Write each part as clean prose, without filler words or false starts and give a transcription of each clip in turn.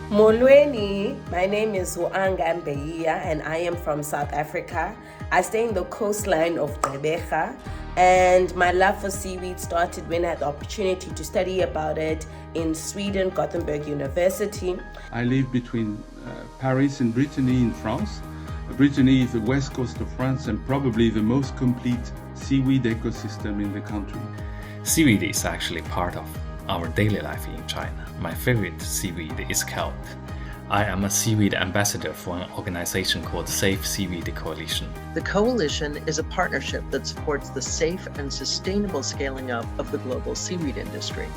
Molweni, my name is Uanga Mbeia and I am from South Africa. I stay in the coastline of Gqeberha, and my love for seaweed started when I had the opportunity to study about it in Sweden, Gothenburg University. I live between Paris and Brittany in France. Brittany is the west coast of France and probably the most complete seaweed ecosystem in the country. Seaweed is actually part of our daily life in China. My favorite seaweed is kelp. I am a seaweed ambassador for an organization called Safe Seaweed Coalition. The coalition is a partnership that supports the safe and sustainable scaling up of the global seaweed industry.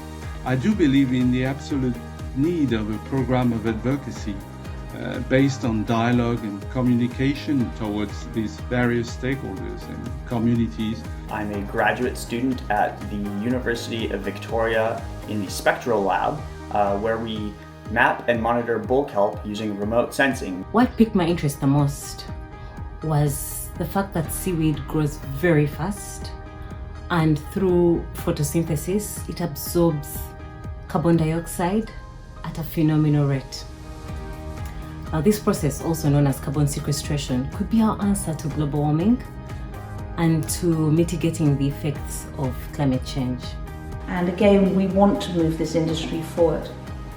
I do believe in the absolute need of a program of advocacy based on dialogue and communication towards these various stakeholders and communities. I'm a graduate student at the University of Victoria in the Spectral Lab, where we map and monitor bull kelp using remote sensing. What piqued my interest the most was the fact that seaweed grows very fast, and through photosynthesis, it absorbs carbon dioxide at a phenomenal rate. Now, this process, also known as carbon sequestration, could be our answer to global warming and to mitigating the effects of climate change. And again, we want to move this industry forward.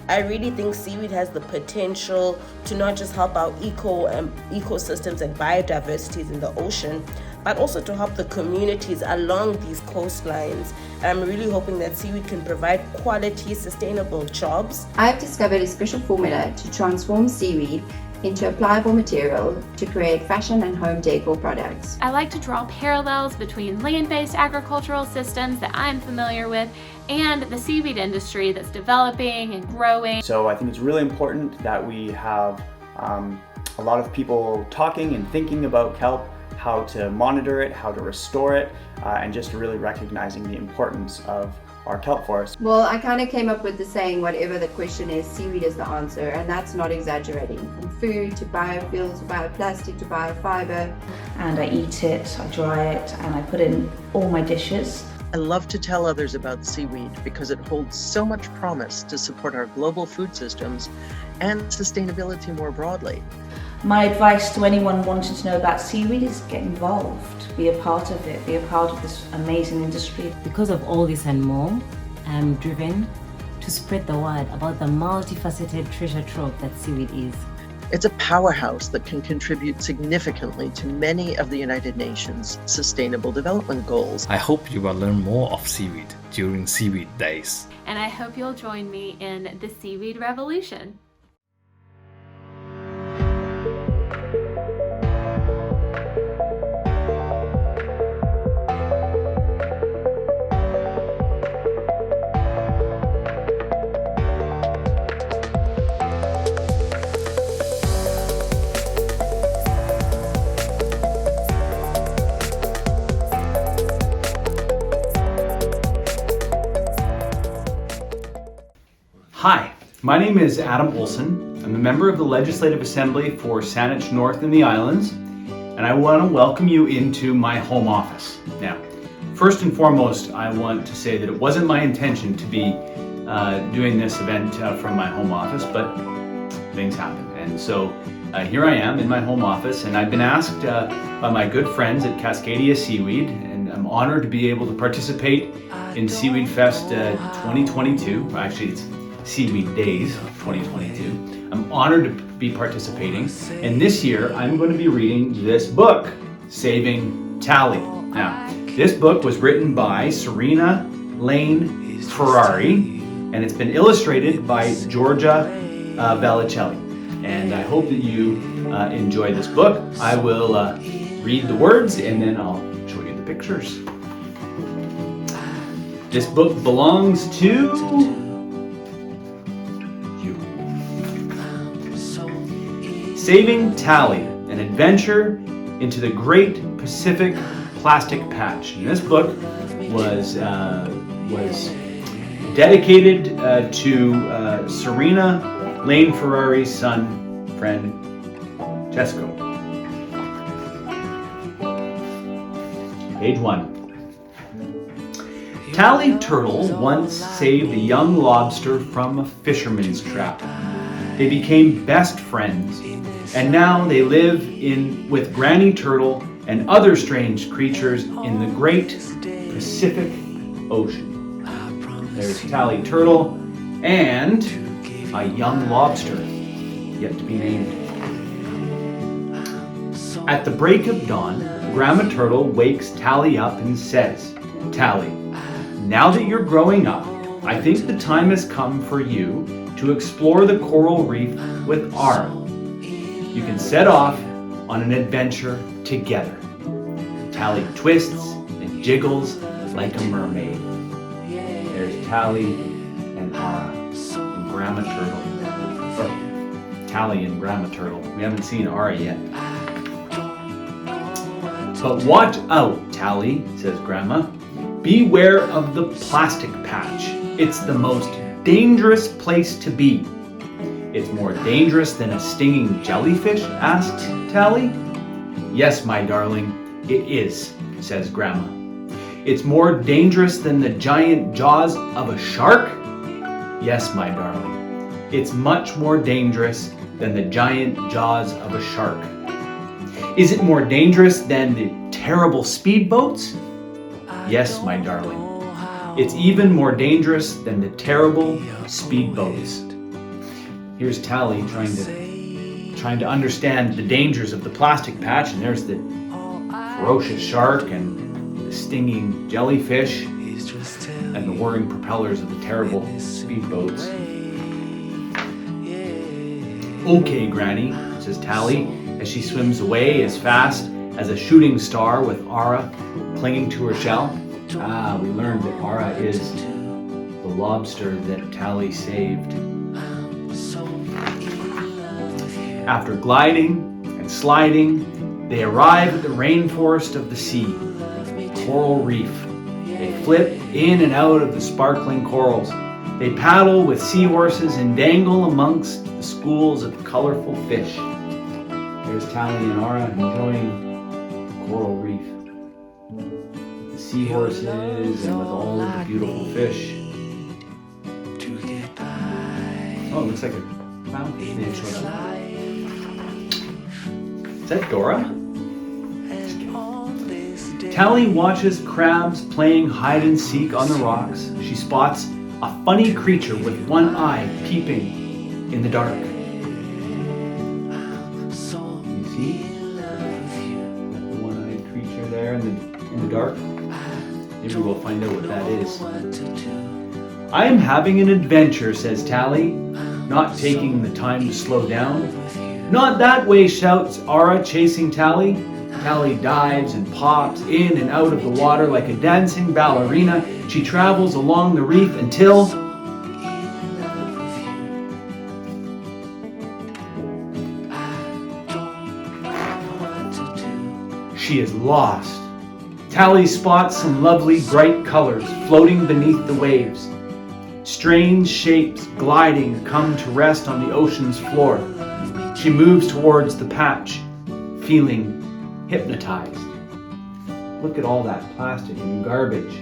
I really think seaweed has the potential to not just help our ecosystems and biodiversities in the ocean, but also to help the communities along these coastlines. I'm really hoping that seaweed can provide quality, sustainable jobs. I've discovered a special formula to transform seaweed into a pliable material to create fashion and home decor products. I like to draw parallels between land-based agricultural systems that I'm familiar with and the seaweed industry that's developing and growing. So I think it's really important that we have a lot of people talking and thinking about kelp, how to monitor it, how to restore it, and just really recognizing the importance of our kelp forest. Well, I kind of came up with the saying, whatever the question is, seaweed is the answer, and that's not exaggerating. From food to biofuels to bioplastic to biofiber. And I eat it, I dry it, and I put it in all my dishes. I love to tell others about seaweed because it holds so much promise to support our global food systems and sustainability more broadly. My advice to anyone wanting to know about seaweed is get involved, be a part of it, be a part of this amazing industry. Because of all this and more, I'm driven to spread the word about the multifaceted treasure trove that seaweed is. It's a powerhouse that can contribute significantly to many of the United Nations Sustainable Development Goals. I hope you will learn more of seaweed during Seaweed Days. And I hope you'll join me in the seaweed revolution. Hi, my name is Adam Olsen. I'm a member of the Legislative Assembly for Saanich North and the Islands, and I want to welcome you into my home office. Now, first and foremost, I want to say that it wasn't my intention to be doing this event from my home office, but things happen. And so here I am in my home office, and I've been asked by my good friends at Cascadia Seaweed, and I'm honored to be able to participate in Seaweed Fest 2022. Actually, it's Seaweed Days 2022. I'm honored to be participating, and this year I'm going to be reading this book, Saving Tally. Now, this book was written by Serena Lane Ferrari, and it's been illustrated by Giorgia Vallicelli. And I hope that you enjoy this book. I will read the words and then I'll show you the pictures. This book belongs to Saving Tally, an adventure into the Great Pacific Plastic Patch. And this book was dedicated to Serena Lane Ferrari's son, friend Tesco. Page 1. Tally Turtle once saved a young lobster from a fisherman's trap. They became best friends, and now they live with Granny Turtle and other strange creatures in the great Pacific Ocean. There's Tally Turtle and a young lobster, yet to be named. At the break of dawn, Grandma Turtle wakes Tally up and says, "Tally, now that you're growing up, I think the time has come for you to explore the coral reef with Ara. You can set off on an adventure together." Tally twists and jiggles like a mermaid. There's Tally and Ara and Grandma Turtle. Or Tally and Grandma Turtle. We haven't seen Ara yet. "But watch out, Tally," says Grandma. "Beware of the plastic patch. It's the most dangerous place to be." "It's more dangerous than a stinging jellyfish?" asks Tally. "Yes, my darling, it is," says Grandma. "It's more dangerous than the giant jaws of a shark?" "Yes, my darling, it's much more dangerous than the giant jaws of a shark." "Is it more dangerous than the terrible speedboats?" "Yes, my darling, it's even more dangerous than the terrible speedboats." Here's Tally trying to understand the dangers of the plastic patch, and there's the ferocious shark and the stinging jellyfish and the whirring propellers of the terrible speedboats. "Okay, Granny," says Tally as she swims away as fast as a shooting star with Ara clinging to her shell. We learned that Ara is the lobster that Tally saved. After gliding and sliding, they arrive at the rainforest of the sea, coral reef. They flip in and out of the sparkling corals. They paddle with seahorses and dangle amongst the schools of colorful fish. There's Tally and Ara enjoying the coral reef. The seahorses and with all of the beautiful fish. Oh, it looks like a fountain. Is that Dora? Tally watches crabs playing hide and seek on the rocks. She spots a funny creature with one eye peeping in the dark. You see? The one-eyed creature there in the dark. Maybe we'll find out what that is. "I am having an adventure," says Tally, not taking the time to slow down. "Not that way," shouts Ara, chasing Tally. Tally dives and pops in and out of the water like a dancing ballerina. She travels along the reef until she is lost. Tally spots some lovely bright colors floating beneath the waves. Strange shapes gliding come to rest on the ocean's floor. She moves towards the patch, feeling hypnotized. Look at all that plastic and garbage.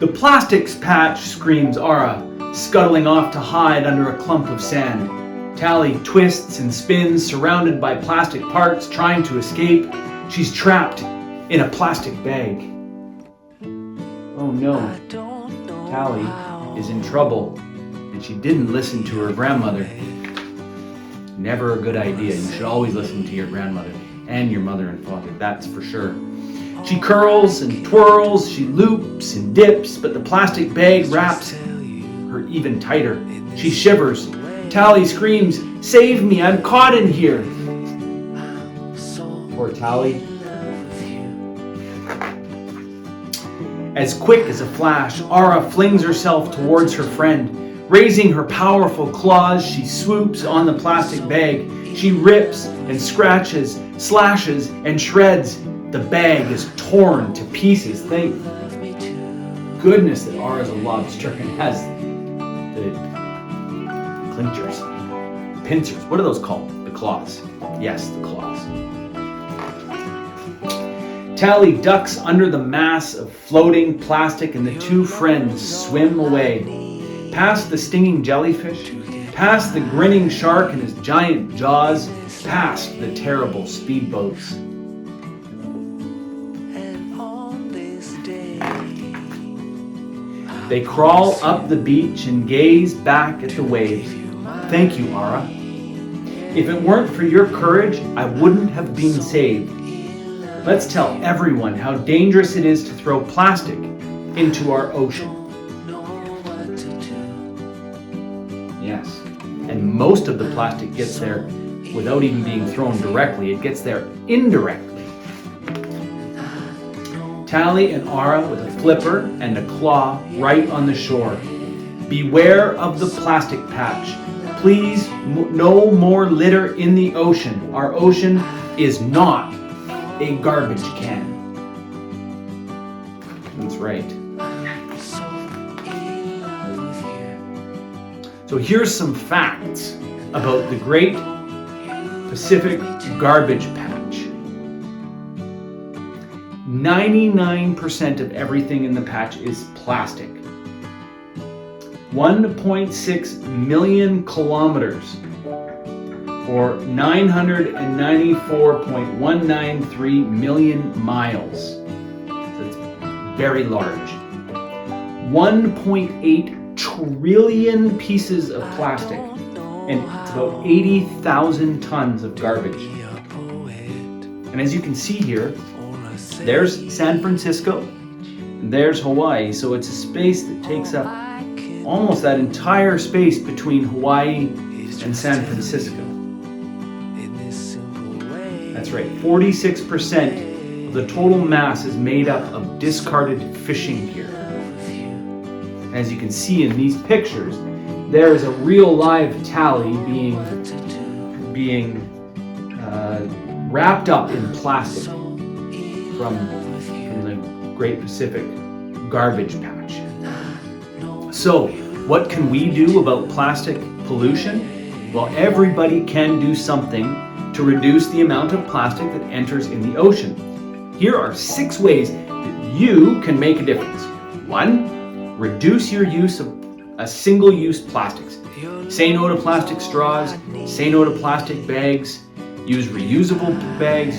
"The plastics patch!" screams Ara, scuttling off to hide under a clump of sand. Tally twists and spins, surrounded by plastic parts, trying to escape. She's trapped in a plastic bag. Oh no, Tally is in trouble, and she didn't listen to her grandmother. Never a good idea. You should always listen to your grandmother and your mother and father, that's for sure. She curls and twirls, she loops and dips, but the plastic bag wraps her even tighter. She shivers. Tally screams, "Save me, I'm caught in here." Poor Tally. As quick as a flash, Ara flings herself towards her friend. Raising her powerful claws, she swoops on the plastic bag. She rips and scratches, slashes and shreds. The bag is torn to pieces. Thank goodness that Ara's a lobster and has the clinchers, pincers. What are those called? The claws. Yes, the claws. Tally ducks under the mass of floating plastic and the two friends swim away. Past the stinging jellyfish, past the grinning shark and his giant jaws, past the terrible speedboats. They crawl up the beach and gaze back at the waves. Thank you, Ara. If it weren't for your courage, I wouldn't have been saved. Let's tell everyone how dangerous it is to throw plastic into our ocean. Yes, and most of the plastic gets there without even being thrown directly. It gets there indirectly. Tally and Ara with a flipper and a claw right on the shore. Beware of the plastic patch. Please, no more litter in the ocean. Our ocean is not a garbage can. That's right. So here's some facts about the Great Pacific Garbage Patch. 99% of everything in the patch is plastic. 1.6 million kilometers, or 994.193 million miles. That's very large. 1.8 trillion pieces of plastic, and it's about 80,000 tons of garbage. And as you can see here, there's San Francisco, and there's Hawaii, so it's a space that takes up almost that entire space between Hawaii and San Francisco. That's right, 46% of the total mass is made up of discarded fishing gear. As you can see in these pictures, there is a real live tally being wrapped up in plastic from the Great Pacific Garbage Patch. So, what can we do about plastic pollution? Well, everybody can do something to reduce the amount of plastic that enters in the ocean. Here are 6 ways that you can make a difference. 1, reduce your use of single-use plastics. Say no to plastic straws, say no to plastic bags, use reusable bags,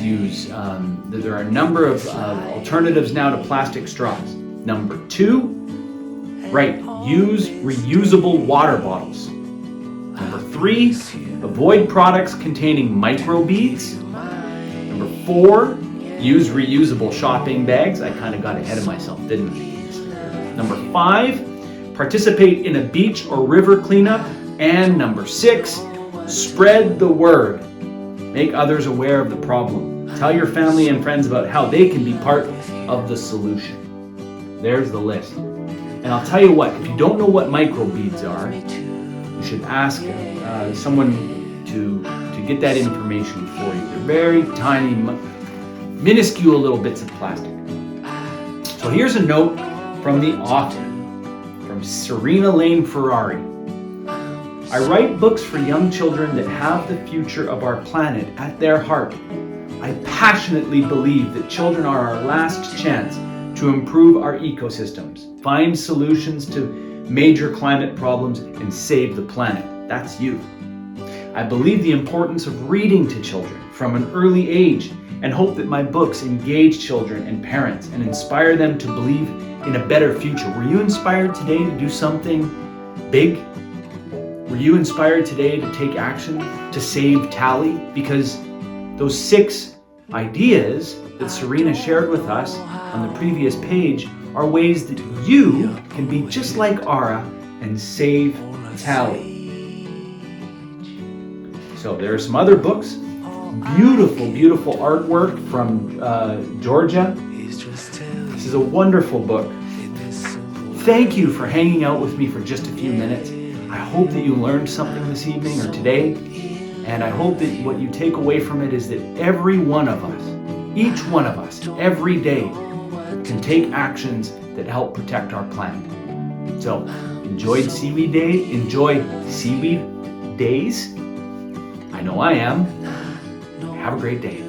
there are a number of alternatives now to plastic straws. Number 2, use reusable water bottles. Number 3, avoid products containing microbeads. Number 4, use reusable shopping bags. I kind of got ahead of myself, didn't I? Number 5, participate in a beach or river cleanup. And number 6, spread the word. Make others aware of the problem. Tell your family and friends about how they can be part of the solution. There's the list. And I'll tell you what, if you don't know what microbeads are, you should ask someone to get that information for you. They're very tiny, minuscule little bits of plastic. So here's a note from the author, from Serena Ferrari. I write books for young children that have the future of our planet at their heart. I passionately believe that children are our last chance to improve our ecosystems, find solutions to major climate problems, and save the planet. That's you. I believe the importance of reading to children from an early age and hope that my books engage children and parents and inspire them to believe in a better future. Were you inspired today to do something big? Were you inspired today to take action to save Tally? Because those 6 ideas that Serena shared with us on the previous page are ways that you can be just like Ara and save Tally. So there are some other books. Beautiful, beautiful artwork from Giorgia. This is a wonderful book. Thank you for hanging out with me for just a few minutes. I hope that you learned something this evening or today, and I hope that what you take away from it is that every one of us, each one of us, every day, can take actions that help protect our planet. So, enjoy Seaweed Days. I know I am. Have a great day.